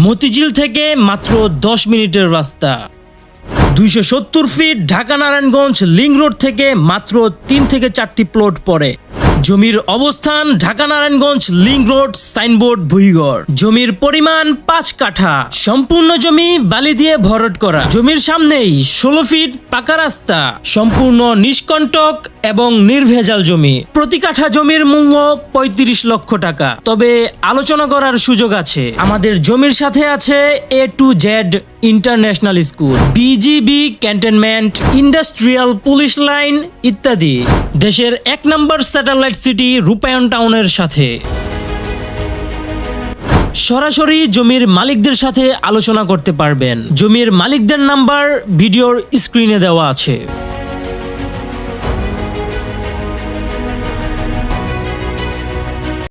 মতিঝিল থেকে মাত্র 10 মিনিটের রাস্তা। 270 feet Dhaka Narayanganj link road থেকে মাত্র 3 থেকে 4টি প্লট পড়ে। জমির অবস্থান Dhaka Narayanganj link road, signboard Bhuigarh. জমির পরিমাণ 5 কাঠা। সম্পূর্ণ জমি বালি দিয়ে ভরাট করা। জমির সামনেই 16 ফিট পাকা রাস্তা। সম্পূর্ণ নিষ্কণ্টক এবং নির্ভেজাল জমি। প্রতি কাঠা জমির মূল্য 35 লক্ষ টাকা। তবে আলোচনা করার সুযোগ আছে। আমাদের জমির সাথে আছে A to Z international school, BGB cantonment, industrial police line ইত্যাদি। দেশের 1 নম্বর স্যাটেলাইট সিটি রূপায়ণ টাউনের সাথে। সরাসরি জমির মালিকদের সাথে আলোচনা করতে পারবেন। জমির মালিকদের নাম্বার ভিডিওর স্ক্রিনে দেওয়া আছে।